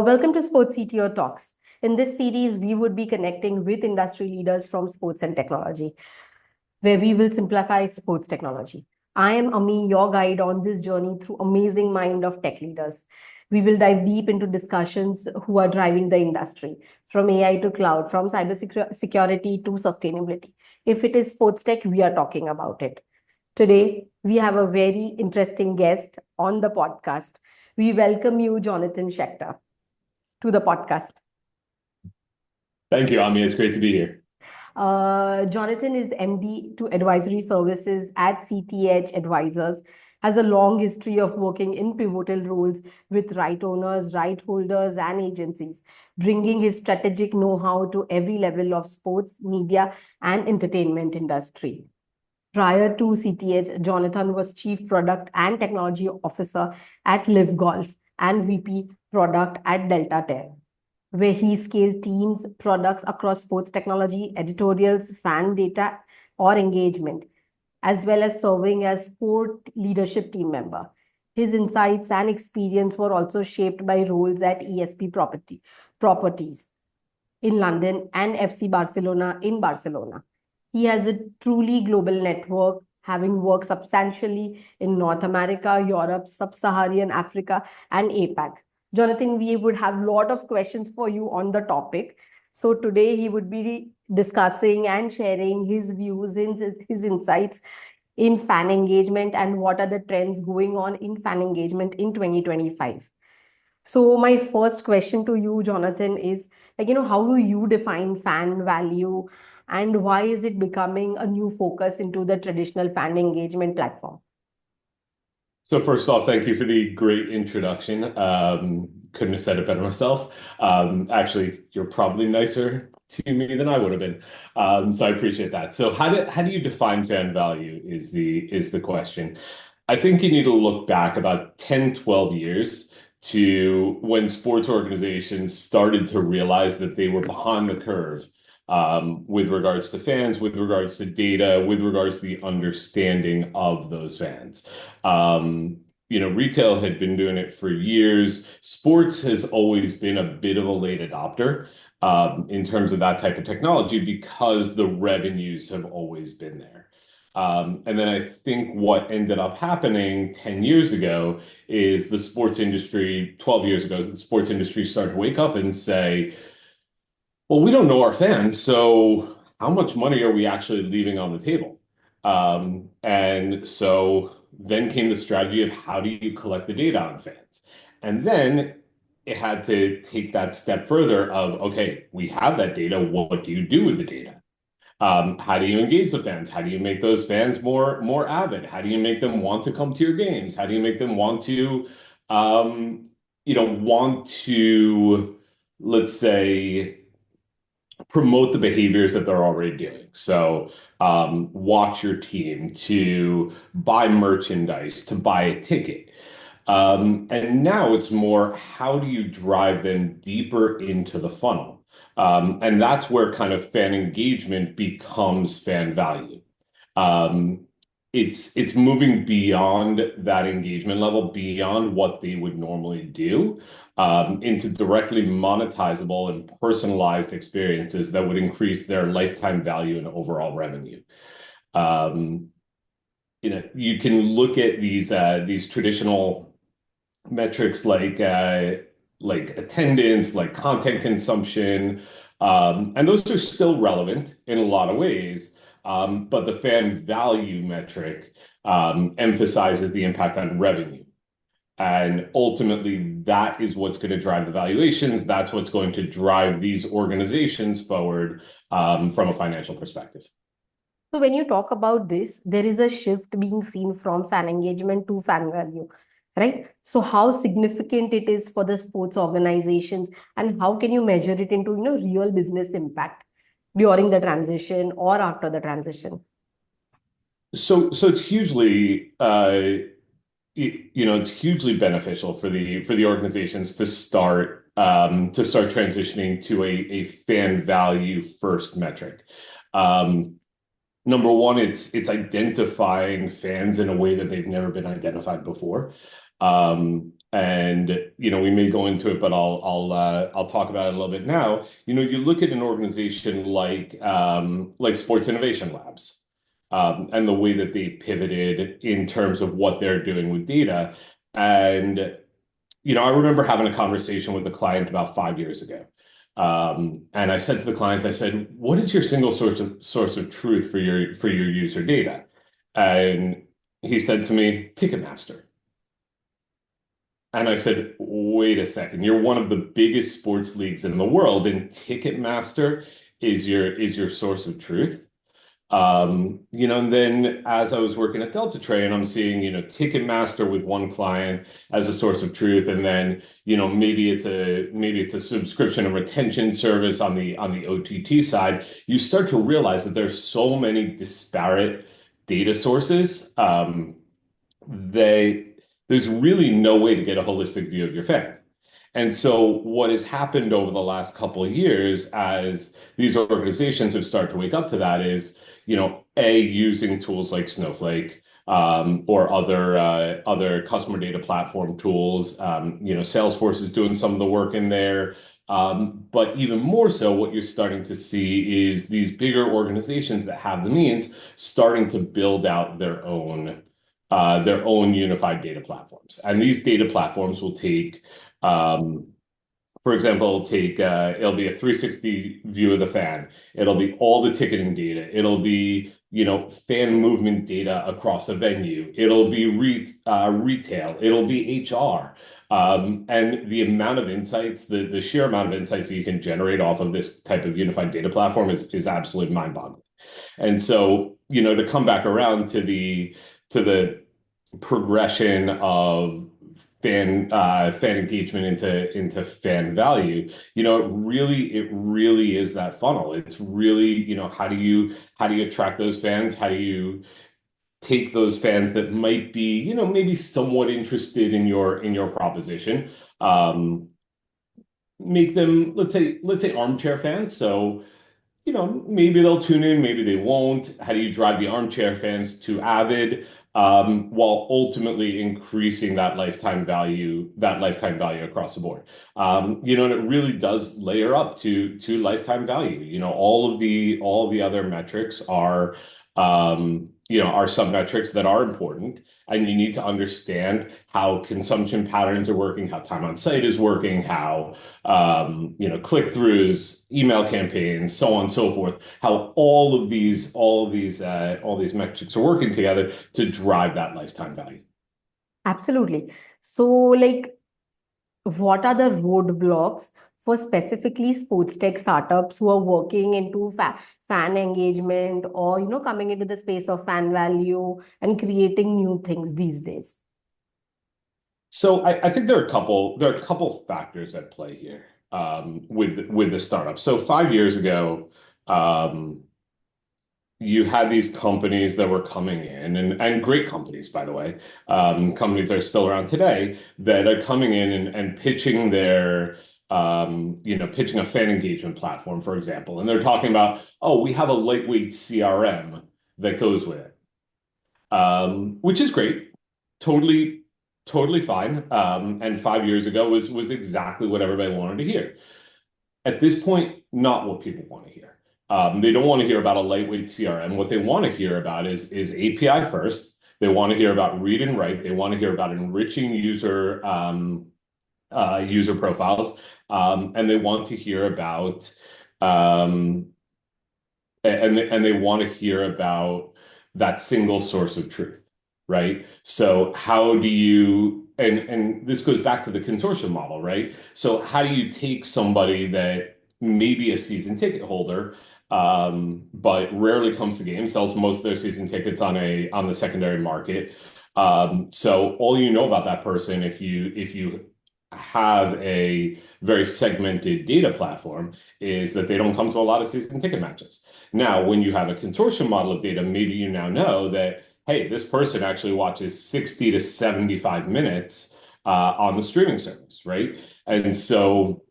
Welcome to Sports CTO Talks. In this series, we would be connecting with industry leaders from sports and technology, where we will simplify sports technology. I am Ami, your guide on this journey through amazing mind of tech leaders. We will dive deep into discussions who are driving the industry, from AI to cloud, from cybersecurity to sustainability. If it is sports tech, we are talking about it. Today, we have a very interesting guest on the podcast. We welcome you, Jonathan Schecter, to the podcast. Thank you, Ami. It's great to be here. Jonathan is MD to Advisory Services at CTH Advisors, has a long history of working in pivotal roles with right owners, right holders, and agencies, bringing his strategic know-how to every level of sports, media, and entertainment industry. Prior to CTH, Jonathan was Chief Product and Technology Officer at Live Golf and VP Product at Delta Tech, where he scaled teams, products across sports technology, editorials, fan data, or engagement, as well as serving as sport leadership team member. His insights and experience were also shaped by roles at ESP Properties in London and FC Barcelona in Barcelona. He has a truly global network, having worked substantially in North America, Europe, Sub-Saharan Africa, and APAC. Jonathan, we would have a lot of questions for you on the topic. So today he would be discussing and sharing his views, his insights in fan engagement and what are the trends going on in fan engagement in 2025. So my first question to you, Jonathan, is how do you define fan value and why is it becoming a new focus into the traditional fan engagement platform? So first off, thank you for the great introduction. Couldn't have said it better myself. Actually, you're probably nicer to me than I would have been. So I appreciate that. So how do you define fan value is the question. I think you need to look back about 10, 12 years to when sports organizations started to realize that they were behind the curve with regards to fans, with regards to data, with regards to the understanding of those fans. Retail had been doing it for years. Sports has always been a bit of a late adopter in terms of that type of technology because the revenues have always been there. And then I think what ended up happening 10 years ago is the sports industry, 12 years ago, the sports industry started to wake up and say, well, we don't know our fans, so how much money are we actually leaving on the table? And so then came the strategy of how do you collect the data on fans? And then it had to take that step further of, okay, we have that data. What do you do with the data? How do you engage the fans? How do you make those fans more avid? How do you make them want to come to your games? How do you make them want to, let's say, promote the behaviors that they're already doing? So watch your team, to buy merchandise, to buy a ticket. And now it's more, how do you drive them deeper into the funnel? And that's where kind of fan engagement becomes fan value. It's moving beyond that engagement level, beyond what they would normally do, into directly monetizable and personalized experiences that would increase their lifetime value and overall revenue. You can look at these traditional metrics like attendance, like content consumption, and those are still relevant in a lot of ways. But the fan value metric emphasizes the impact on revenue. And ultimately, that is what's going to drive the valuations. That's what's going to drive these organizations forward from a financial perspective. So when you talk about this, there is a shift being seen from fan engagement to fan value, right? So how significant it is for the sports organizations and how can you measure it into real business impact during the transition or after the transition? So it's hugely it's hugely beneficial for the organizations to start transitioning to a fan value first metric. Number one, it's identifying fans in a way that they've never been identified before. And we may go into it, but I'll talk about it a little bit now. You look at an organization like Sports Innovation Labs, and the way that they've pivoted in terms of what they're doing with data. And I remember having a conversation with a client about 5 years ago. And I said to the client, I said, "What is your single source of truth for your user data?" And he said to me, "Ticketmaster." And I said, "Wait a second, you're one of the biggest sports leagues in the world, and Ticketmaster is your source of truth?" And then as I was working at Delta Train, I'm seeing, Ticketmaster with one client as a source of truth, and then, maybe it's a subscription and retention service on the OTT side. You start to realize that there's so many disparate data sources. They There's really no way to get a holistic view of your fan. And so what has happened over the last couple of years as these organizations have started to wake up to that is, using tools like Snowflake, or other customer data platform tools. Salesforce is doing some of the work in there. But even more so, what you're starting to see is these bigger organizations that have the means starting to build out their own unified data platforms. And these data platforms will take, for example, it'll be a 360 view of the fan. It'll be all the ticketing data. It'll be, fan movement data across a venue. It'll be retail. It'll be HR. And the amount of insights, the sheer amount of insights that you can generate off of this type of unified data platform is absolutely mind-boggling. And so, to come back around to the progression of fan engagement into fan value, it really is that funnel. It's really, how do you attract those fans? How do you take those fans that might be, maybe somewhat interested in your proposition, make them, let's say armchair fans. So maybe they'll tune in, maybe they won't. How do you drive the armchair fans to avid, while ultimately increasing that lifetime value across the board? And it really does layer up to lifetime value. All of the other metrics are some metrics that are important, and you need to understand how consumption patterns are working, how time on site is working, how click-throughs, email campaigns, so on and so forth, how all of these metrics are working together to drive that lifetime value. Absolutely. So, like, what are the roadblocks for specifically sports tech startups who are working into fan engagement, or coming into the space of fan value and creating new things these days? So I think there are a couple factors at play here, with the startup. So 5 years ago, um, you had these companies that were coming in, and great companies, by the way, companies that are still around today, that are coming in and pitching a fan engagement platform, for example. And they're talking about, "Oh, we have a lightweight CRM that goes with it," which is great. Totally, totally fine. And 5 years ago was exactly what everybody wanted to hear. At this point, not what people want to hear. They don't want to hear about a lightweight CRM. What they want to hear about is API first. They want to hear about read and write. They want to hear about enriching user profiles, and they want to hear about um, and they want to hear about that single source of truth, right? So how do you, and this goes back to the consortium model, right? So how do you take somebody that may be a season ticket holder, but rarely comes to games, sells most of their season tickets on the secondary market. So all you know about that person, if you have a very segmented data platform, is that they don't come to a lot of season ticket matches. Now, when you have a consortium model of data, maybe you now know that, hey, this person actually watches 60 to 75 minutes on the streaming service, right? And so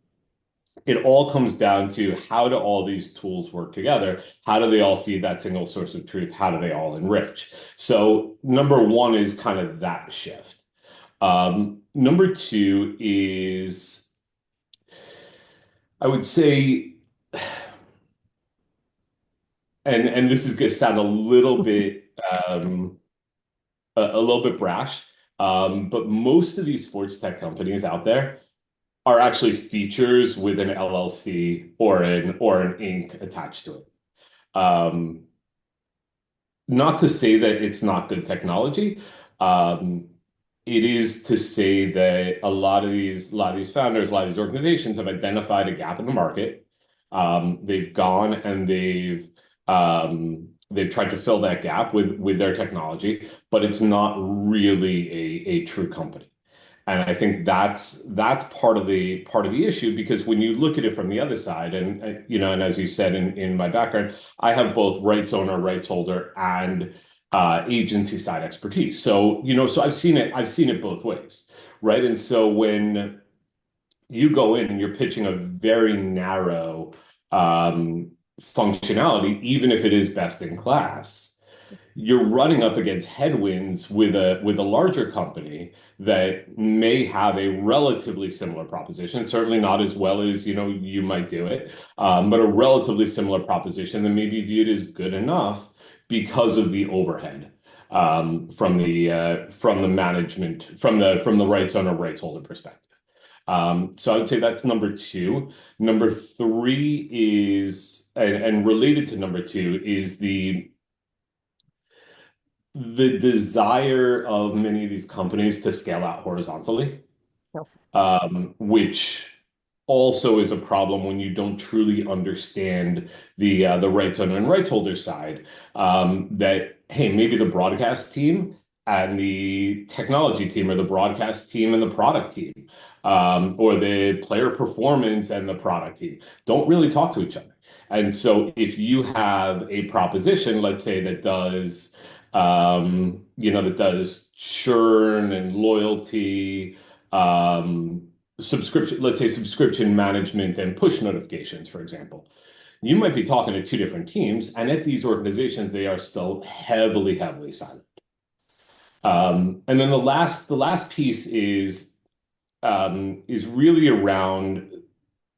it all comes down to, how do all these tools work together? How do they all feed that single source of truth? How do they all enrich? So number one is kind of that shift. Number two is, I would say, and this is going to sound um, a little bit brash, but most of these sports tech companies out there are actually features with an LLC or an Inc. attached to it. Um, Not to say that it's not good technology. Um, it is to say that a lot of these founders, a lot of these organizations have identified a gap in the market. They've gone and they've tried to fill that gap with their technology, but it's not really a true company. And I think that's part of the issue, because when you look at it from the other side, and and as you said in my background, I have both rights owner, rights holder, and agency side expertise. So so I've seen it both ways, right? And so when you go in and you're pitching a very narrow um, functionality, even if it is best in class, you're running up against headwinds with a larger company that may have a relatively similar proposition, certainly not as well as you might do it, but a relatively similar proposition that may be viewed as good enough because of the overhead from the management, from the rights owner, rights holder perspective. So I would say that's number two. Number three is, and related to number two, is the desire of many of these companies to scale out horizontally, which also is a problem when you don't truly understand the rights owner and rights holder side. That, hey, maybe the broadcast team and the technology team, or the broadcast team and the product team, or the player performance and the product team don't really talk to each other. And so if you have a proposition, let's say, that does churn and loyalty, subscription, let's say subscription management and push notifications, for example, you might be talking to two different teams, and at these organizations, they are still heavily, heavily silent. And then the last piece is really around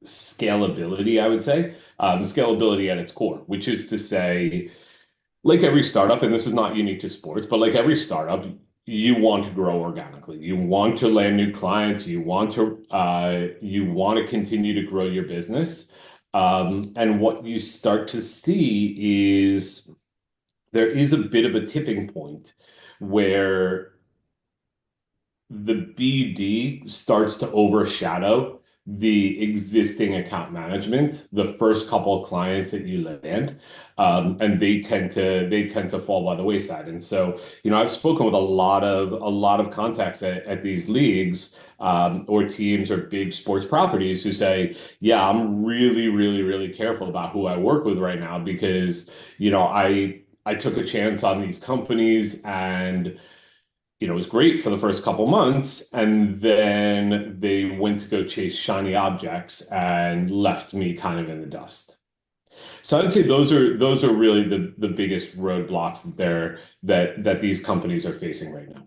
scalability, I would say, scalability at its core, which is to say, like every startup, and this is not unique to sports, but like every startup, you want to grow organically. You want to land new clients. You want to continue to grow your business. And what you start to see is there is a bit of a tipping point where the BD starts to overshadow the existing account management, the first couple of clients that you land, and they tend to fall by the wayside. And so, I've spoken with a lot of contacts at these leagues, or teams, or big sports properties, who say, "Yeah, I'm really, really, really careful about who I work with right now, because I took a chance on these companies, and it was great for the first couple months, and then they went to go chase shiny objects and left me kind of in the dust." So I'd say those are really the biggest roadblocks that these companies are facing right now.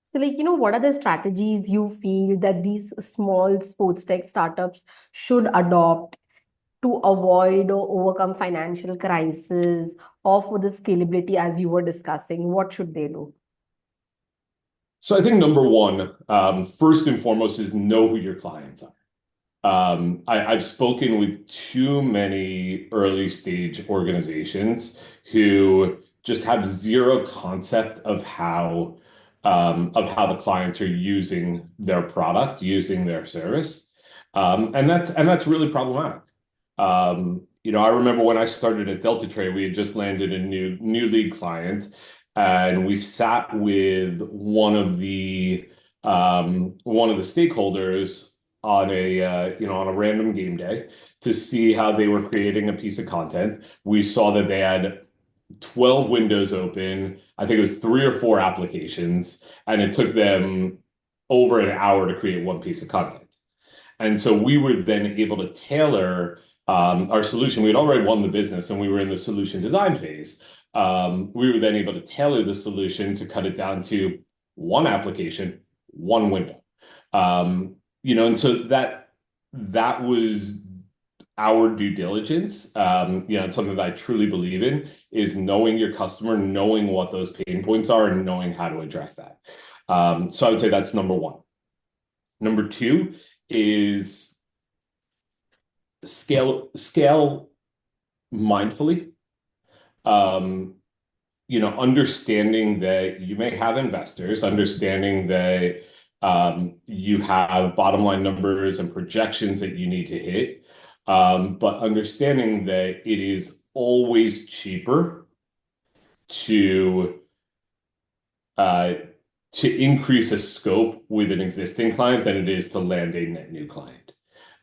So, what are the strategies you feel that these small sports tech startups should adopt to avoid or overcome financial crisis, or for the scalability as you were discussing? What should they do? So I think number one, first and foremost, is know who your clients are. I've spoken with too many early stage organizations who just have zero concept of how the clients are using their product, using their service, and that's really problematic. I remember when I started at Delta Trade, we had just landed a new league client, and we sat with one of the stakeholders on a random game day to see how they were creating a piece of content. We saw that they had 12 windows open. I think it was three or four applications, and it took them over an hour to create one piece of content. And so we were then able to tailor our solution. We had already won the business, and we were in the solution design phase. We were then able to tailor the solution to cut it down to one application, one window. And so that was our due diligence. It's something that I truly believe in is knowing your customer, knowing what those pain points are, and knowing how to address that. So I would say that's number one. Number two is scale mindfully. Um, Understanding that you may have investors, understanding that you have bottom line numbers and projections that you need to hit, but understanding that it is always cheaper to uh, to increase a scope with an existing client than it is to land a net new client.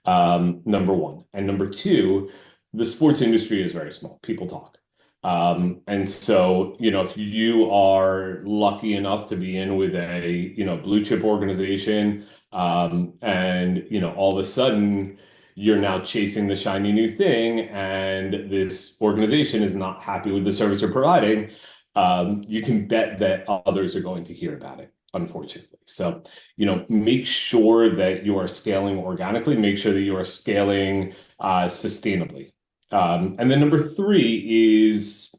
Number one. And number two, the sports industry is very small. People talk. And so, if you are lucky enough to be in with a, blue chip organization, and, all of a sudden you're now chasing the shiny new thing and this organization is not happy with the service you're providing, you can bet that others are going to hear about it, unfortunately. So, make sure that you are scaling organically, make sure that you are scaling sustainably. And then number three is,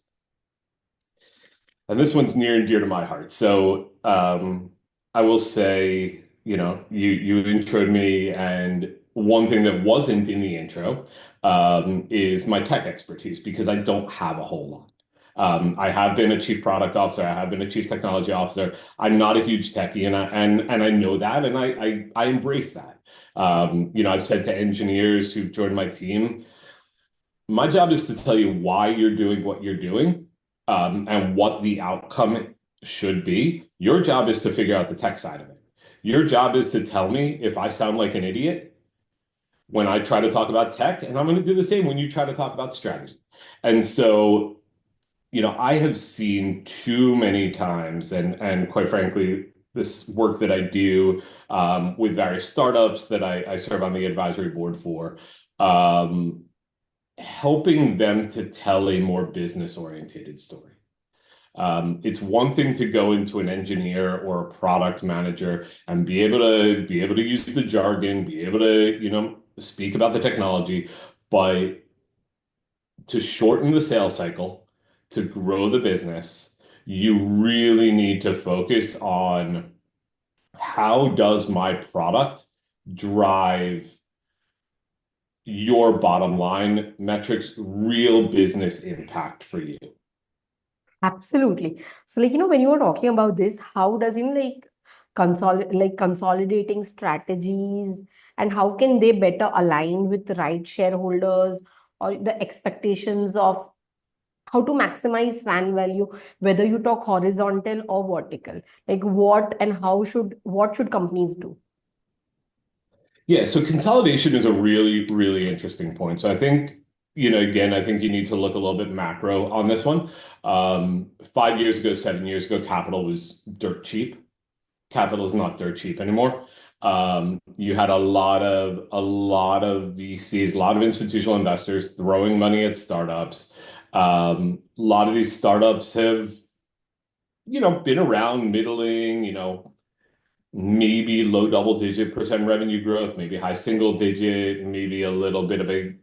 and this one's near and dear to my heart. So I will say, you introed me, and one thing that wasn't in the intro is my tech expertise because I don't have a whole lot. I have been a chief product officer. I have been a chief technology officer. I'm not a huge techie, and I know that, and I embrace that. I've said to engineers who've joined my team, my job is to tell you why you're doing what you're doing, and what the outcome should be. Your job is to figure out the tech side of it. Your job is to tell me if I sound like an idiot when I try to talk about tech, and I'm going to do the same when you try to talk about strategy. And so, I have seen too many times, and quite frankly, this work that I do with various startups that I serve on the advisory board for, helping them to tell a more business-oriented story. It's one thing to go into an engineer or a product manager and be able to use the jargon, be able to, speak about the technology, but to shorten the sales cycle, to grow the business, you really need to focus on how does my product drive your bottom line metrics, real business impact for you. Absolutely. So, when you were talking about this, how does, consolidating strategies, and how can they better align with the right shareholders or the expectations of how to maximize fan value, whether you talk horizontal or vertical, like what should companies do? Yeah, so consolidation is a really, really interesting point. So I think, again, I think you need to look a little bit macro on this one. 5 years ago, 7 years ago, capital was dirt cheap. Capital is not dirt cheap anymore. You had a lot of VCs, a lot of institutional investors throwing money at startups. A lot of these startups have, been around middling, maybe low double-digit percent revenue growth, maybe high single digit, maybe a little bit of a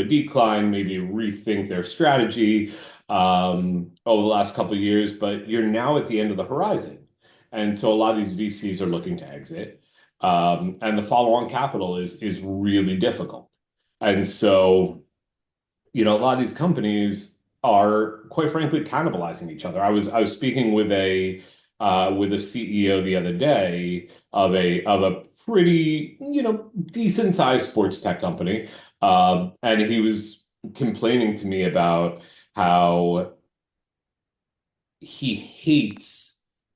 decline, maybe rethink their strategy over the last couple of years. But you're now at the end of the horizon, and so a lot of these VCs are looking to exit, and the follow-on capital is really difficult. And so, a lot of these companies are quite frankly cannibalizing each other. I was speaking with a CEO the other day of a pretty, decent sized sports tech company. And he was complaining to me about how he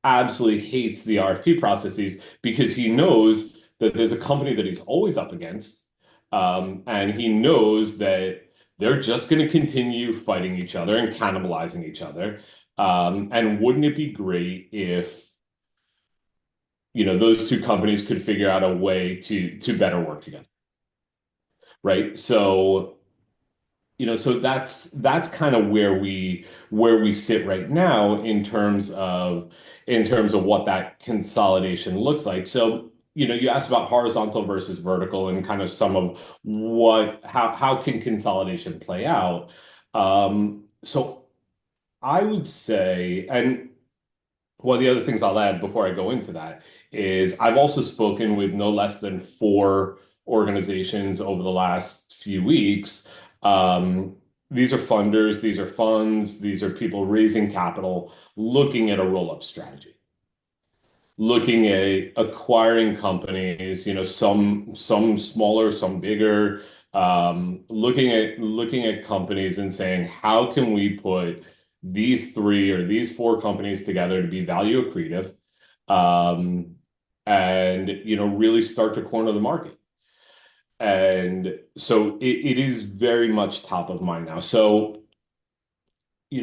absolutely hates the RFP processes because he knows that there's a company that he's always up against. And he knows that they're just going to continue fighting each other and cannibalizing each other. And wouldn't it be great if, those two companies could figure out a way to better work together, right? So So that's kind of where we sit right now in terms of what that consolidation looks like. So, you asked about horizontal versus vertical and kind of some of how can consolidation play out. So I would say, and one of the other things I'll add before I go into that is I've also spoken with no less than four organizations over the last few weeks. Um, these are funders, these are funds, these are people raising capital, looking at a roll-up strategy, looking at acquiring companies, some smaller, some bigger, looking at companies and saying, how can we put these three or these four companies together to be value accretive, um, and really start to corner the market. And so it is very much top of mind now. So you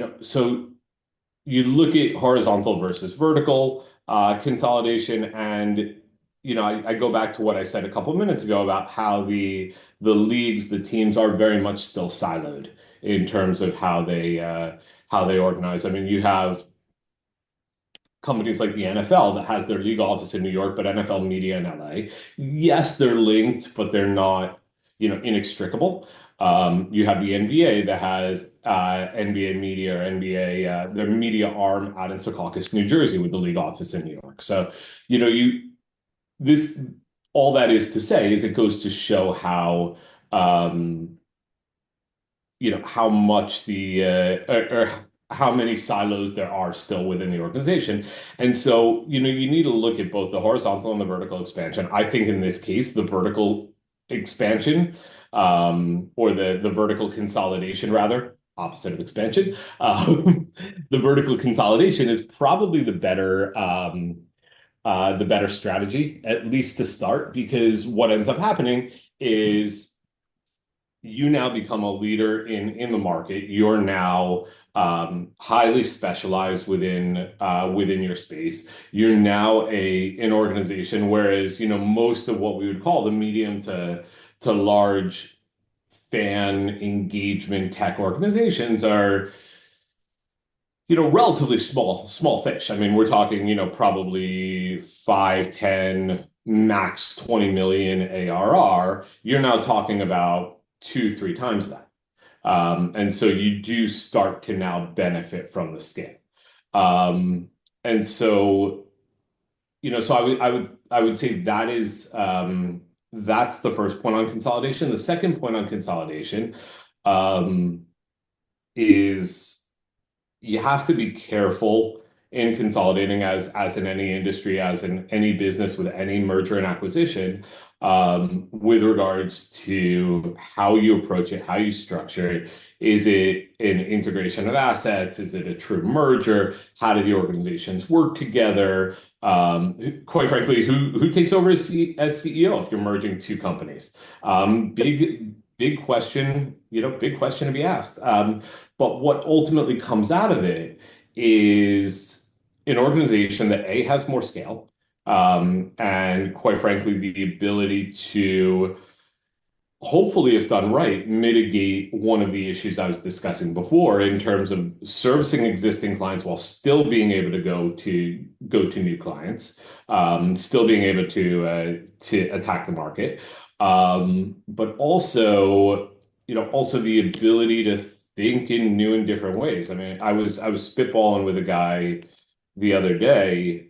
look at horizontal versus vertical consolidation, and I go back to what I said a couple minutes ago about how the leagues, the teams are very much still siloed in terms of how they organize. I mean, you have companies like the NFL that has their league office in New York, but NFL media in LA. Yes, they're linked, but they're not, inextricable. You have the NBA that has NBA media or NBA, their media arm out in Secaucus, New Jersey, with the league office in New York. So, you this all that is to say is it goes to show um, how much or how many silos there are still within the organization. And so, you need to look at both the horizontal and the vertical expansion. I think in this case, the vertical expansion, or the vertical consolidation, rather, opposite of expansion, the vertical consolidation is probably the better strategy, at least to start, because what ends up happening is you now become a leader in the market. You're now highly specialized within your space. You're now an organization, whereas most of what we would call the medium to large fan engagement tech organizations are relatively small fish. I mean, we're talking probably 5, 10, max 20 million ARR. You're now talking about 2, 3 times that. And so you do start to now benefit from the scale. Um, and so, so I would say that's the first point on consolidation. The second point on consolidation, um, is you have to be careful in consolidating, as in any industry, as in any business with any merger and acquisition, with regards to how you approach it, how you structure it. Is it an integration of assets? Is it a true merger? How do the organizations work together? Quite frankly, who takes over as CEO if you're merging two companies? Big question, big question to be asked. But what ultimately comes out of it is an organization that A, has more scale, and quite frankly, the ability to, hopefully, if done right, mitigate one of the issues I was discussing before in terms of servicing existing clients while still being able to go to new clients, still being able to attack the market, but also the ability to think in new and different ways. I mean, I was spitballing with a guy the other day,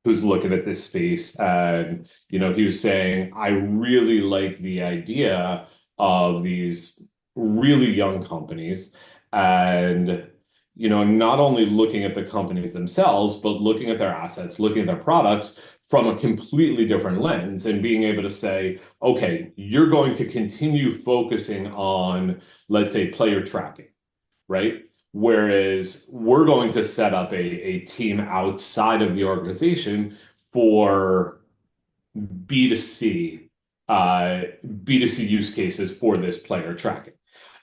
who's looking at this space, and he was saying, I really like the idea of these really young companies, and not only looking at the companies themselves, but looking at their assets, looking at their products from a completely different lens, and being able to say, okay, you're going to continue focusing on, let's say, player tracking, right? Whereas we're going to set up a team outside of the organization for B2C, B2C use cases for this player tracking.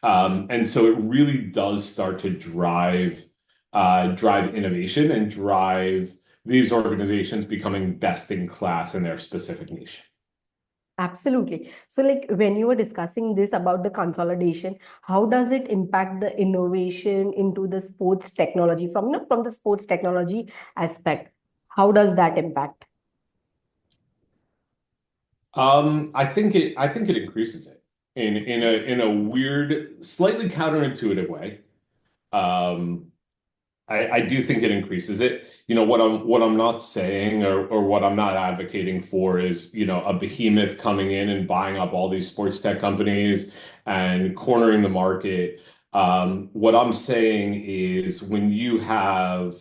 And so it really does start to drive innovation and drive these organizations becoming best in class in their specific niche. Absolutely. So, like when you were discussing this about the consolidation, how does it impact the innovation into the sports technology from, from the sports technology aspect? How does that impact? I think it increases it in a weird, slightly counterintuitive way. Um, I do think it increases it. You know, what I'm not saying or what I'm not advocating for is, you know, a behemoth coming in and buying up all these sports tech companies and cornering the market. What I'm saying is when you have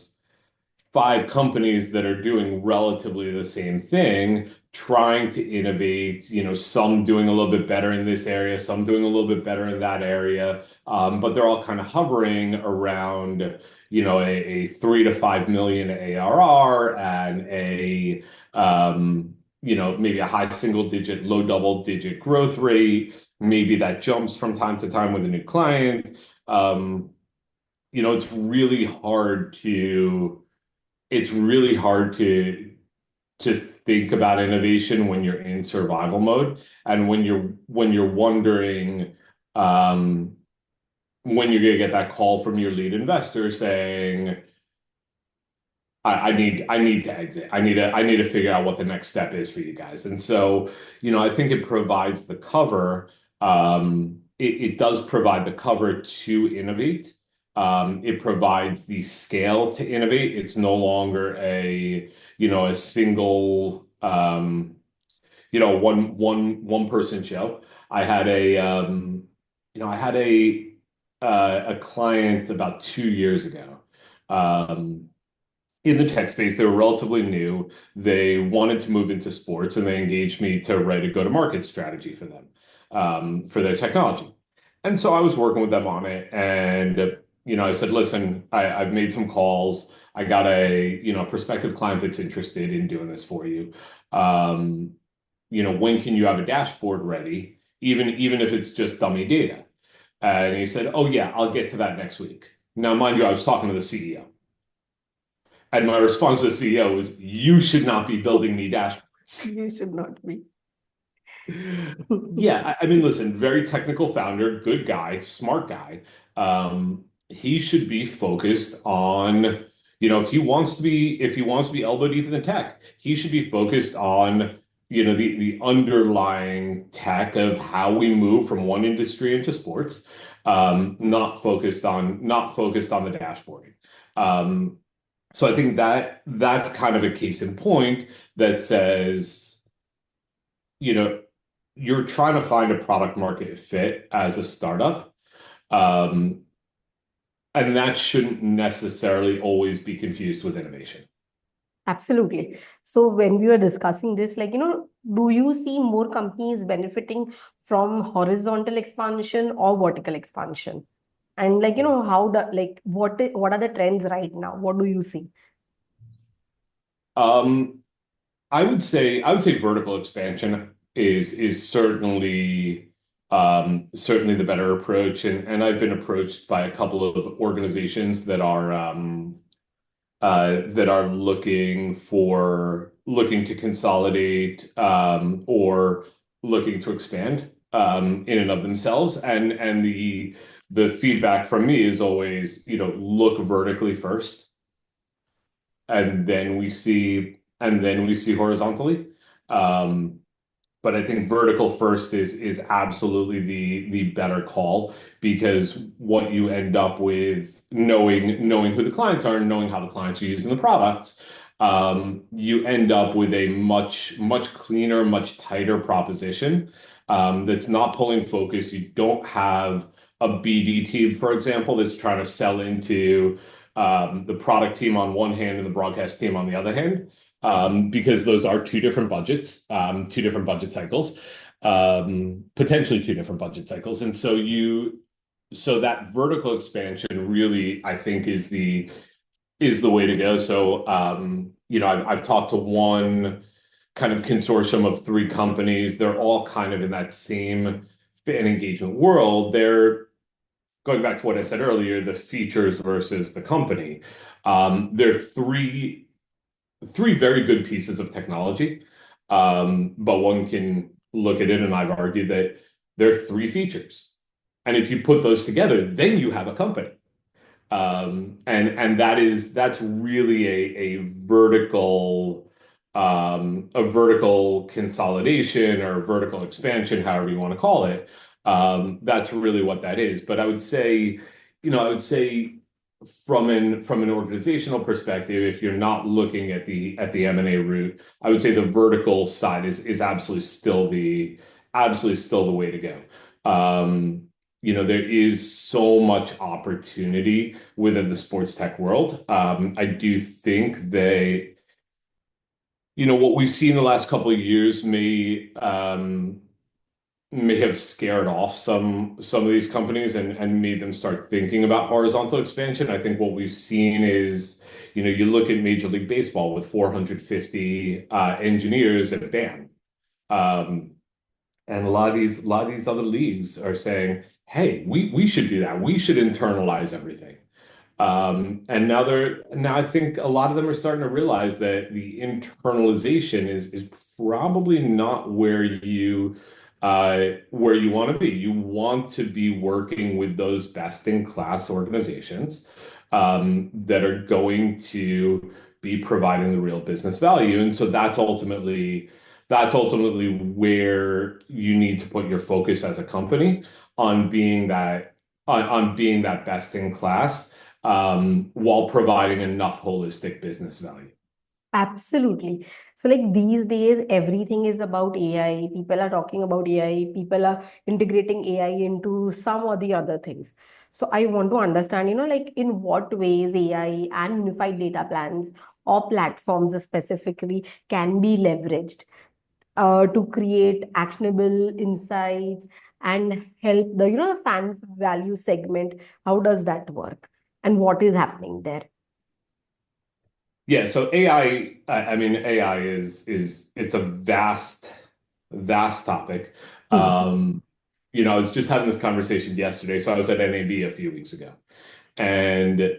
five companies that are doing relatively the same thing, trying to innovate, you know, some doing a little bit better in this area, some doing a little bit better in that area. But they're all kind of hovering around, you know, a 3 to 5 million ARR and you know, maybe a high single digit, low double digit growth rate. Maybe that jumps from time to time with a new client. Um, you know, it's really hard to think about innovation when you're in survival mode and when you're wondering um, when you're going to get that call from your lead investor saying, I need to exit. I need to figure out what the next step is for you guys. And so, you know, I think it provides the cover. It does provide the cover to innovate. It provides the scale to innovate. It's no longer you know, a single, you know, one person show. I had you know, I had a client about 2 years ago. Um, in the tech space. They were relatively new. They wanted to move into sports, and they engaged me to write a go-to-market strategy for them, for their technology. And so I was working with them on it, and you know, I said, "Listen, I've made some calls. I got you know, prospective client that's interested in doing this for you. Um, you know, when can you have a dashboard ready, even if it's just dummy data?" And he said, "Oh yeah, I'll get to that next week." Now, mind you, I was talking to the CEO. And my response to the CEO was, "You should not be building me dashboards." You should not be. Yeah, I mean, listen, very technical founder, good guy, smart guy. He should be focused on, you know, if he wants to be elbow deep in the tech, he should be focused on, you know, the underlying tech of how we move from one industry into sports, not focused on the dashboarding. Um, so I think that's kind of a case in point that says, you know, you're trying to find a product market fit as a startup. Um, and that shouldn't necessarily always be confused with innovation. Absolutely. So when we were discussing this, like, do you see more companies benefiting from horizontal expansion or vertical expansion? And like, how the like what are the trends right now? What do you see? Um, I would say vertical expansion is certainly the better approach. And I've been approached by a couple of organizations that are looking to consolidate or looking to expand in and of themselves. And the feedback from me is always, you know, look vertically first, and then we see horizontally. Um, but I think vertical first is absolutely the better call because what you end up with knowing who the clients are and knowing how the clients are using the products, you end up with a much cleaner, much tighter proposition that's not pulling focus. You don't have a BD team, for example, that's trying to sell into the product team on one hand and the broadcast team on the other hand, because those are two different budget cycles, potentially two different budget cycles. And so that vertical expansion really, I think, is the way to go. So, you know, I've talked to one kind of consortium of three companies. They're all kind of in that same fan engagement world. They're going back to what I said earlier, the features versus the company. They're three very good pieces of technology, but look at it, and I've argued that there are three features. And if you put those together, then you have a company. And that's really a vertical consolidation or vertical expansion, however you want to call it. That's really what that is. But I would say from an organizational perspective, if you're not looking at the M&A route, I would say the vertical side is absolutely still the way to go. There is so much opportunity within the sports tech world. I do think what we've seen in the last couple of years may have scared off some of these companies and made them start thinking about horizontal expansion. I think what we've seen is, you look at Major League Baseball with 450 engineers at BAM. And a lot of these other leagues are saying, hey, we should do that. We should internalize everything. And now I think a lot of them are starting to realize that the internalization is probably not where you want to be. You want to be working with those best in class organizations that are going to be providing the real business value. And so that's ultimately where you need to put your focus as a company on being that best in class, while providing enough holistic business value. Absolutely. So, like these days, everything is about AI. People are talking about AI. People are integrating AI into some or the other things. So, I want to understand, like in what ways AI and unified data plans or platforms specifically can be leveraged to create actionable insights and help the fan value segment. How does that work? And what is happening there? Yeah, so I mean, AI is it's a vast topic. I was just having this conversation yesterday. So I was at NAB a few weeks ago, and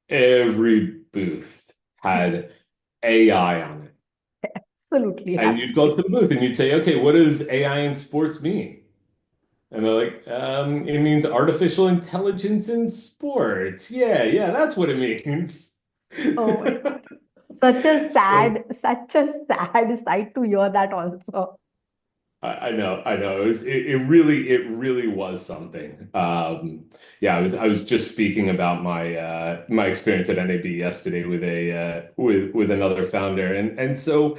every booth had AI on it. Absolutely, And you'd go to the booth and you'd say, okay, what does AI in sports mean? And they're like, it means artificial intelligence in sports. Yeah, yeah, that's what it means. Oh my God. Such a So sad sight to hear that also. I know. It really was something. Yeah, I was just speaking about my experience at NAB yesterday with another founder, and so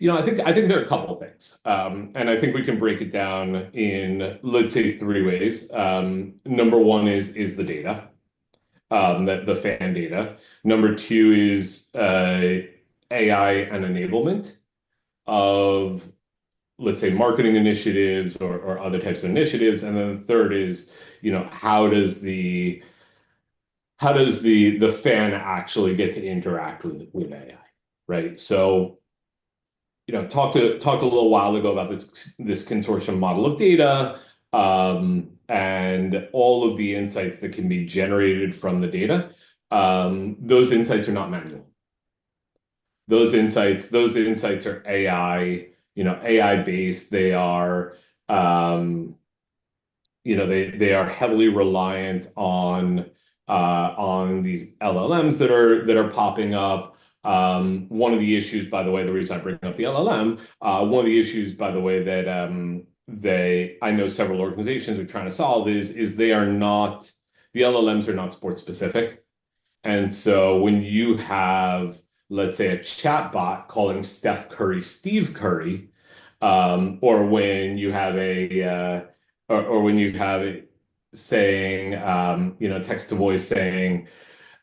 I think there are a couple of things, and I think we can break it down in, let's say, three ways. Number one is the data, that the fan data. Number two is AI and enablement of, let's say, marketing initiatives or other types of initiatives. And then the third is, how does the fan actually get to interact with AI, right? So, talked a little while ago about this consortium model of data, and all of the insights that can be generated from the data. Those insights are not manual. Those insights are AI based. Um, they are heavily reliant on these LLMs that are popping up. One of the issues, by the way, the reason I bring up the LLM, one of the issues, by the way, that I know several organizations are trying to solve is the LLMs are not sports specific. And so when you have, let's say, a chat bot calling Steph Curry Steve Curry, or when you have or when you have it saying, text to voice saying,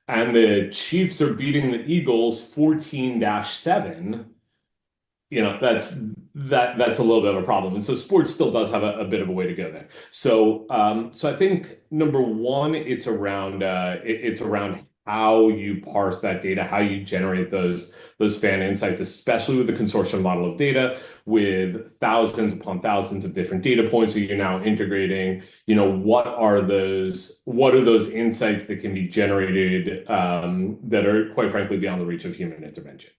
and the Chiefs are beating the Eagles 14-7, that's a little bit of a problem. And so sports still does have a bit of a way to go there. So I think number one, it's around how you parse that data, how you generate those fan insights, especially with the consortium model of data, with thousands upon thousands of different data points that you're now integrating. What are those insights that can be generated, that are, quite frankly, beyond the reach of human intervention?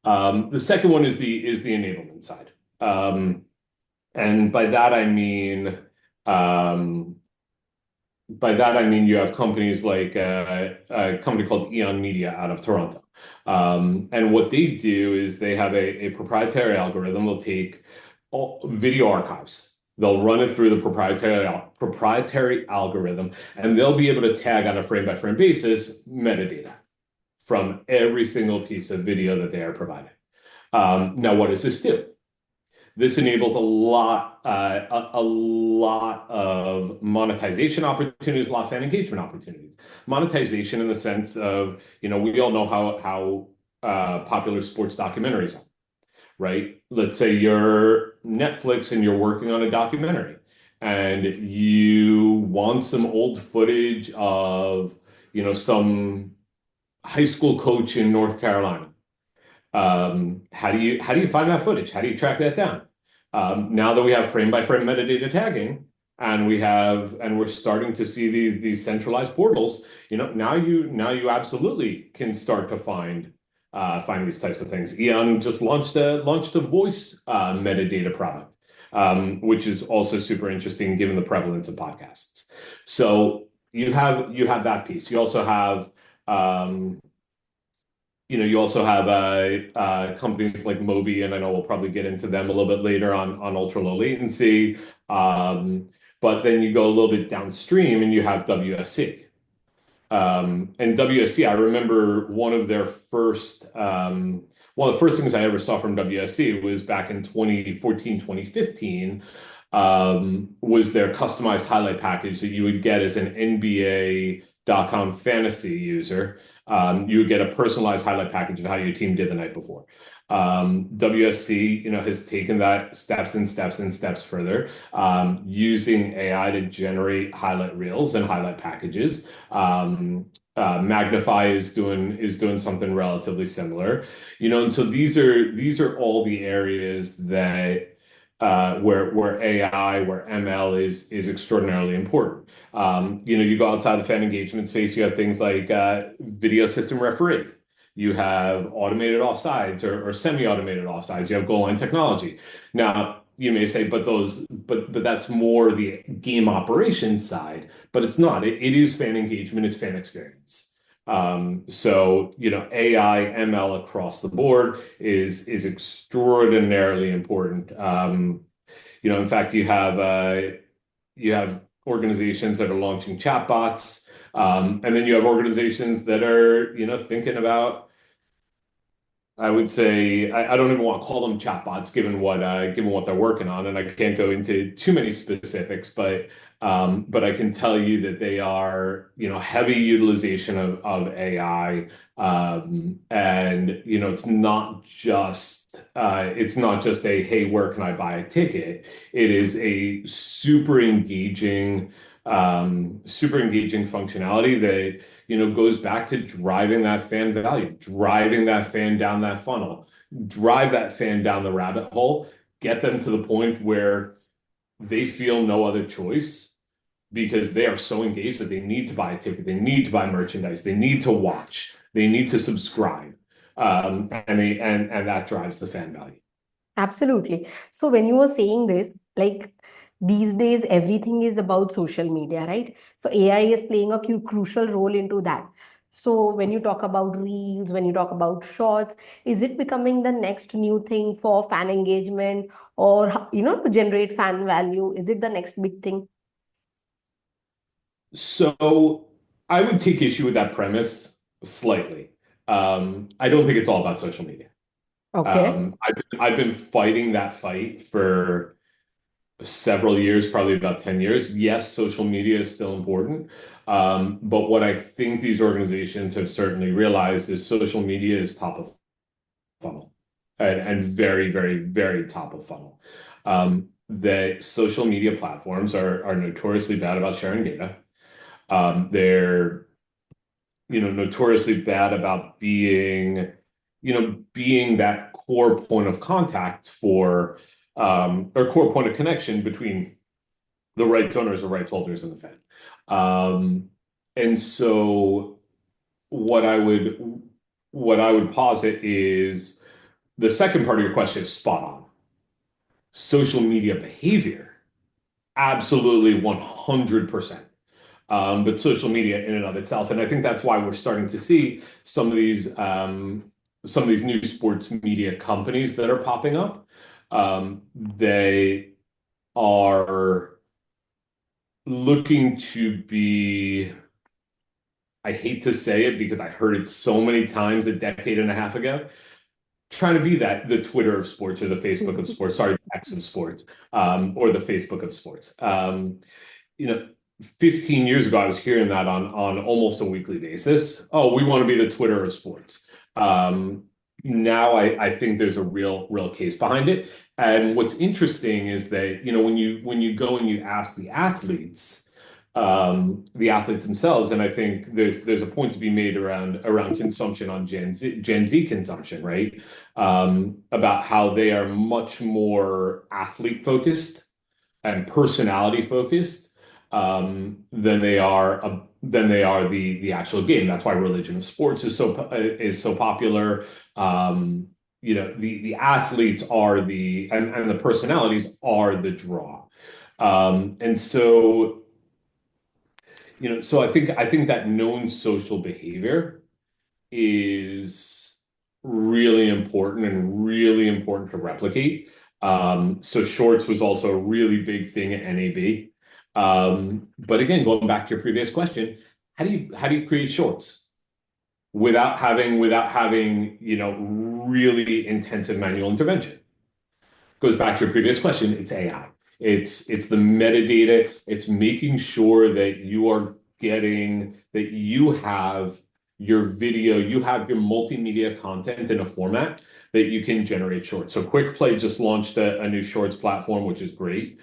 The second one is the enablement side. And um, by that I mean you have companies like a company called Eon Media out of Toronto. And what they do is they have a proprietary algorithm. They'll take all video archives. They'll run it through the proprietary algorithm, and they'll be able to tag on a frame-by-frame basis metadata from every single piece of video that they are providing. Now, what does this do? This enables a lot of monetization opportunities, a lot of fan engagement opportunities. Monetization in the sense of, we all know how popular sports documentaries are, right? Let's say you're Netflix and you're working on a documentary, and you want some old footage of, some high school coach in North Carolina. How do you find that footage? How do you track that down? Now that we have frame by frame metadata tagging, and we're starting to see these centralized portals, now you absolutely can start to find these types of things. Eon just launched a voice metadata product, which is also super interesting given the prevalence of podcasts. So you have that piece. You also have companies like Moby, and I know we'll probably get into them a little bit later on ultra low latency. But then you go a little bit downstream and you have WSC. And WSC, I remember one of the first things I ever saw from WSC was back in 2014, 2015, was their customized highlight package that you would get as an NBA.com fantasy user. You would get a personalized highlight package of how your team did the night before. WSC, has taken that steps and steps and steps further, using AI to generate highlight reels and highlight packages. Magnify is doing something relatively similar, and so these are all the areas that where AI, where ML is extraordinarily important. You go outside the fan engagement space, you have things like video system referee. You have automated offsides or semi-automated offsides. You have goal line technology. Now, you may say, but that's more the game operations side, but it's not. It is fan engagement, it's fan experience. So, AI, ML across the board is extraordinarily important. In fact, you have organizations that are launching chatbots, and then you have organizations that are, thinking about, I would say, I don't even want to call them chatbots given what they're working on, and I can't go into too many specifics, but I can tell you that they are, heavy utilization of AI, and it's not just a, hey, where can I buy a ticket? It is a super engaging functionality that goes back to driving that fan value, driving that fan down that funnel, drive that fan down the rabbit hole, get them to the point where they feel no other choice because they are so engaged that they need to buy a ticket, they need to buy merchandise, they need to watch, they need to subscribe, and that drives the fan value. Absolutely. So when you were saying this, like these days, everything is about social media, right? So AI is playing a crucial role into that. So when you talk about reels, when you talk about shorts, is it becoming the next new thing for fan engagement or, to generate fan value? Is it the next big thing? So I would take issue with that premise slightly. I don't think it's all about social media. Okay. I've been fighting that fight for several years, probably about 10 years. Yes, social media is still important. But what I think these organizations have certainly realized is social media is top of funnel, and very, very, very top of funnel. That social media platforms are notoriously bad about sharing data. They're notoriously bad about being that core point of contact for or core point of connection between the rights owners or rights holders and the fan. And so what I would posit is the second part of your question is spot on. Social media behavior, absolutely 100%. But social media in and of itself, and I think that's why we're starting to see some of these new sports media companies that are popping up. They are looking to be, I hate to say it because I heard it so many times a decade and a half ago, trying to be that the Twitter of sports or the Facebook of sports, sorry, the X of sports, or the Facebook of sports. You know, 15 years ago, I was hearing that on almost a weekly basis. Oh, we want to be the Twitter of sports. Now I think there's a real case behind it. And what's interesting is that, when you go and you ask the athletes themselves, and I think there's a point to be made around consumption on Gen Z consumption, right? About how they are much more athlete focused and personality focused than they are the actual game. That's why religion of sports is so popular. The athletes are and the personalities are the draw. And so so I think that known social behavior is really important and really important to replicate. So shorts was also a really big thing at NAB. But again, going back to your previous question, how do you create shorts without having really intensive manual intervention? Goes back to your previous question, it's AI. It's the metadata. It's making sure that you have your video, you have your multimedia content in a format that you can generate shorts. So Quick Play just launched a new shorts platform, which is great.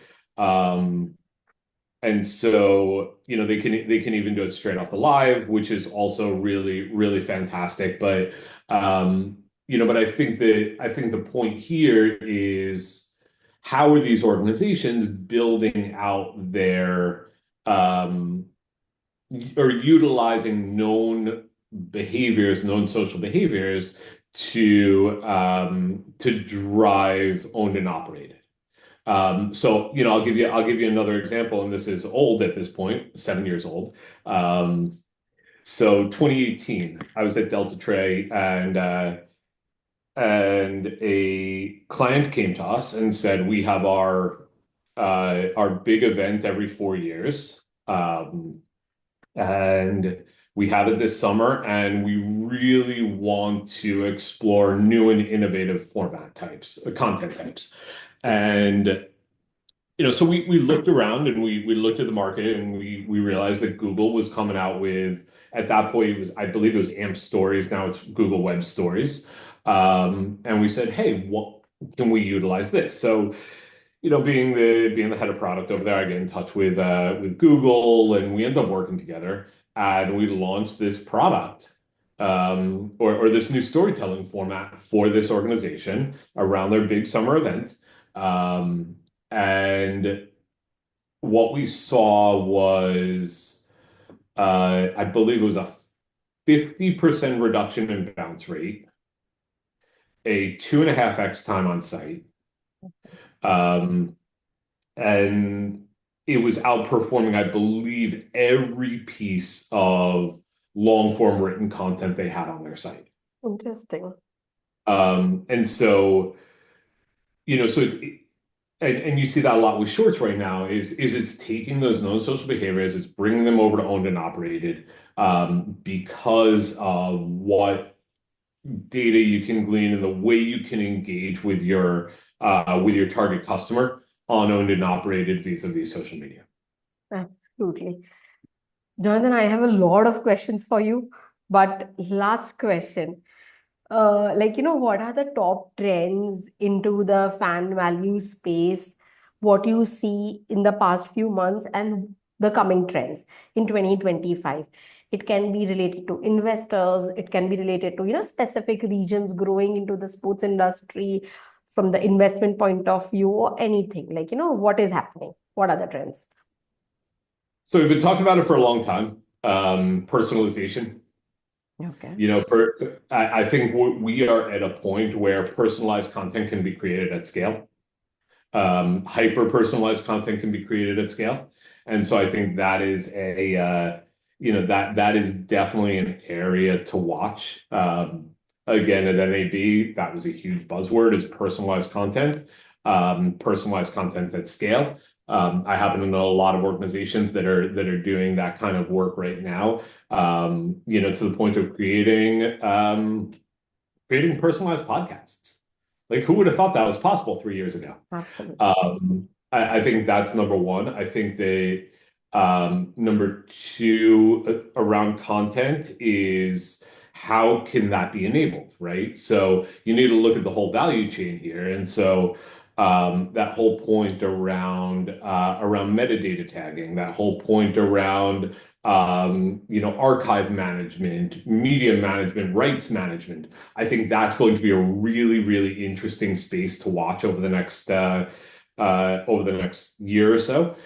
And so, they can even do it straight off the live, which is also really, really fantastic. But I think the point here is, how are these organizations building out um, or utilizing known social behaviors to drive owned and operated. So, I'll give you another example, and this is old at this point, 7 years old. So 2018, I was at Delta Trey, and a client came to us and said, we have our big event every 4 years. And we have it this summer, and we really want to explore new and innovative content types. And so we looked around, and we looked at the market, and we realized that Google was coming out with, at that point, I believe it was AMP Stories. Now it's Google Web Stories. And we said, hey, what can we utilize this? So, being the head of product over there, I get in touch with Google, and we end up working together, and we launched this product, or this new storytelling format for this organization around their big summer event. And what we saw was, I believe it was a 50% reduction in bounce rate, a 2.5x time on site, um, and it was outperforming, I believe, every piece of long form written content they had on their site. Interesting. And so, so and you see that a lot with shorts right now, is it's taking those known social behaviors, it's bringing them over to owned and operated, because of what data you can glean and the way you can engage with your target customer on owned and operated vis-a-vis social media. Absolutely. Jonathan, I have a lot of questions for you, but last question. What are the top trends into the fan value space? What you see in the past few months and the coming trends in 2025? It can be related to investors. It can be related to, specific regions growing into the sports industry from the investment point of view, or anything. What is happening? What are the trends? So we've been talking about it for a long time. Personalization. Okay. I think we are at a point where personalized content can be created at scale. Hyper-personalized content can be created at scale. And so I think that is that is definitely an area to watch. Again, at NAB, that was a huge buzzword, is personalized content at scale. I happen to know a lot of organizations that are doing that kind of work right now, to the point of creating personalized podcasts. Like, who would have thought that was possible 3 years ago? Absolutely. I think that's number one. I think that number two around content is how can that be enabled, right? So you need to look at the whole value chain here. And so that whole point around metadata tagging, that whole point around archive management, media management, rights management. I think that's going to be a really, really interesting space to watch over the next year or so.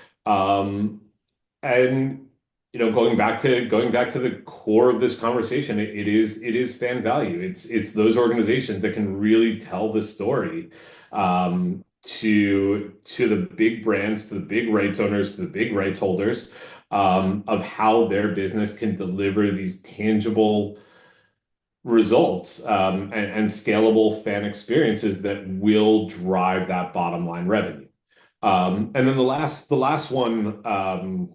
And going back to the core of this conversation, it is fan value. It's those organizations that can really tell the story to the big brands, to the big rights owners, to the big rights holders, of how their business can deliver these tangible results, and scalable fan experiences that will drive that bottom line revenue. And then the last one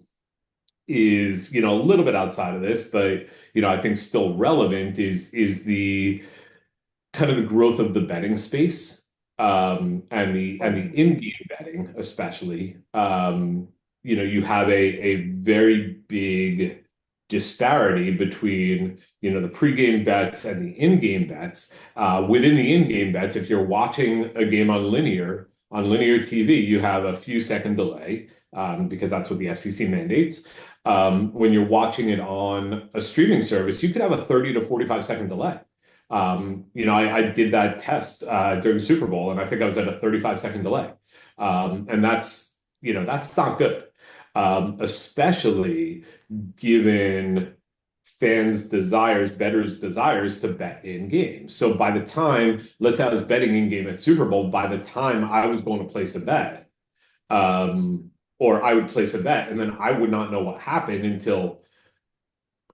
is a little bit outside of this, but I think still relevant is the kind of the growth of the betting space, and the in-game betting especially. You have a very big disparity between the pre-game bets and the in-game bets. Within the in-game bets, if you're watching a game on linear TV, you have a few second delay, because that's what the FCC mandates. When you're watching it on a streaming service, you could have a 30 to 45-second delay. I did that test during Super Bowl, and I think I was at a 35-second delay. And that's not good, especially given bettors' desires to bet in games. So by the time, let's say I was betting in game at Super Bowl, by the time I was going to place a bet, or I would place a bet, and then I would not know what happened until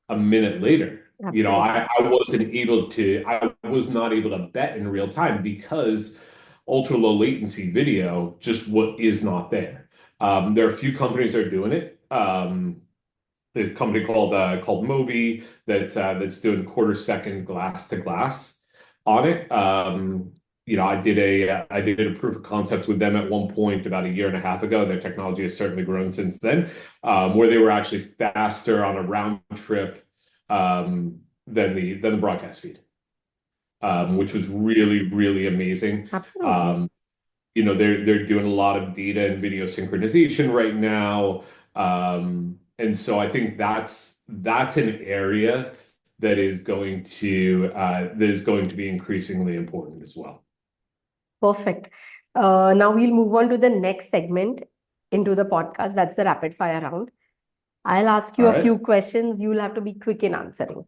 a minute later. Absolutely. I was not able to bet in real time because ultra low latency video just what is not there. There are a few companies that are doing it. There's a company called Moby that's doing quarter second glass to glass on it. I did a proof of concept with them at one point about a year and a half ago. Their technology has certainly grown since then, where they were actually faster on a round trip, than the broadcast feed, which was really, really amazing. Absolutely. They're doing a lot of data and video synchronization right now. And so I think that's an area that is going to be increasingly important as well. Perfect. Now we'll move on to the next segment into the podcast. That's the rapid fire round. I'll ask you All a few right. questions. You'll have to be quick in answering.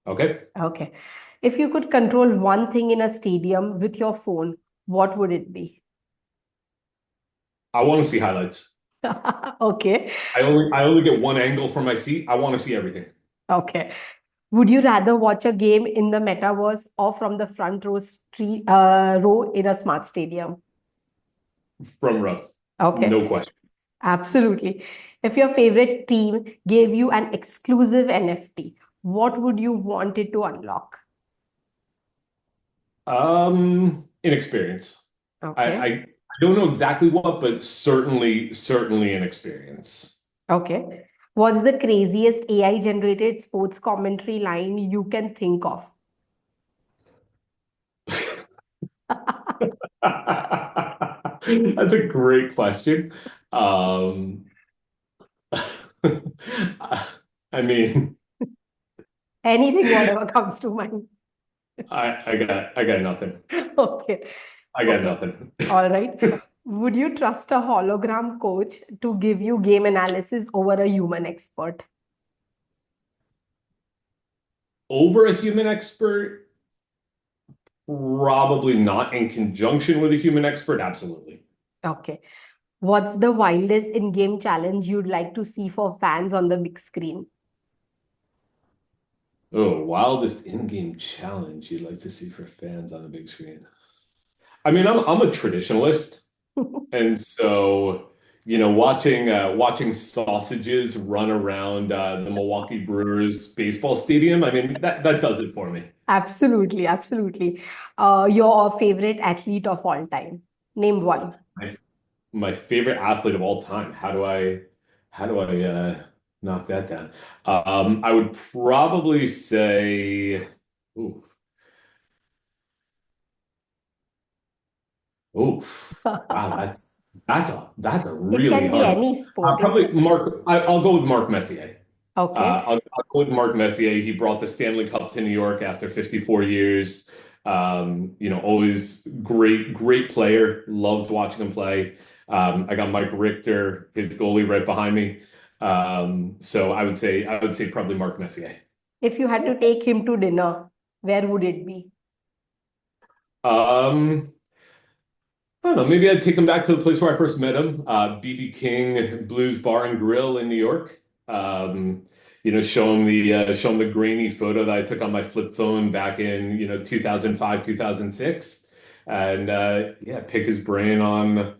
Okay. Okay. If you could control one thing in a stadium with your phone, what would it be? I want to see highlights. Okay. I only get one angle from my seat. I want to see everything Okay. Would you rather watch a game in the metaverse or from the front row in a smart stadium? from row. Okay. No question. Absolutely. If your favorite team gave you an exclusive NFT, what would you want it to unlock? Inexperience. I, I Okay. I don't know exactly what, but certainly an experience. Okay. What's the craziest AI generated sports commentary line you can think of? That's a great question. Um, I mean, Anything, whatever comes to mind. I got nothing. Okay. I got Okay. nothing. All right. Would you trust a hologram coach to give you game analysis over a human expert? Over a human expert? Probably not in conjunction with a human expert, absolutely. Okay. What's the wildest in-game challenge you'd like to see for fans on the big screen? Oh, wildest in-game challenge you'd like to see for fans on the big screen. I mean, I'm a traditionalist, and so watching sausages run around the Milwaukee Brewers baseball stadium. I mean, that does it for me. Absolutely, absolutely. Your favorite athlete of all time? Name one. My, my favorite athlete of all time. How do I knock that down? I would probably say, ooh, ooh, wow, that's a It really can be hard one. any sport. Probably Mark. I'll go with Mark Messier. Okay. I'll go with Mark Messier. He brought the Stanley Cup to New York after 54 years. Always great player. Loved watching him play. I got Mike Richter, his goalie, right behind me. So I would say probably Mark Messier. If you had to take him to dinner, where would it be? Um, I don't know. Maybe I'd take him back to the place where I first met him, BB King Blues Bar and Grill in New York. Show him the grainy photo that I took on my flip phone back in 2005, 2006, and yeah, pick his brain on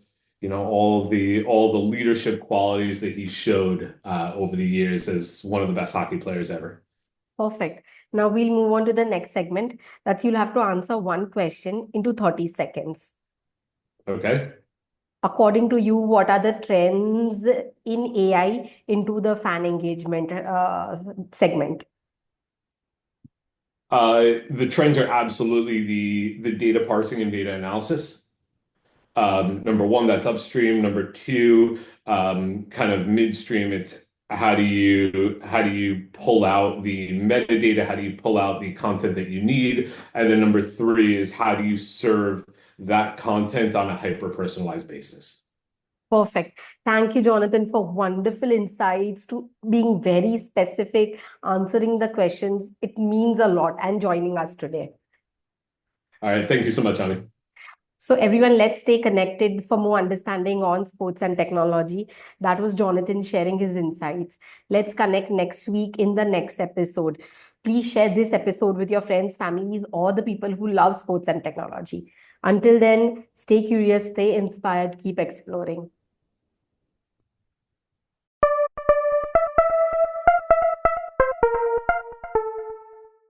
all the leadership qualities that he showed over the years as one of the best hockey players ever. Perfect. Now we'll move on to the next segment. That's you'll have to answer one question into 30 seconds. Okay. According to you, what are the trends in AI into the fan engagement segment? The trends are absolutely the data parsing and data analysis. Number one, that's upstream. Number two, kind of midstream, it's how do you pull out the metadata? How do you pull out the content that you need? And then number three is how do you serve that content on a hyper-personalized basis? Perfect. Thank you, Jonathan, for wonderful insights to being very specific, answering the questions. It means a lot and joining us today. All right, thank you so much, Ani. So, everyone, let's stay connected for more understanding on sports and technology. That was Jonathan sharing his insights. Let's connect next week in the next episode. Please share this episode with your friends, families, or the people who love sports and technology. Until then, stay curious, stay inspired, keep exploring.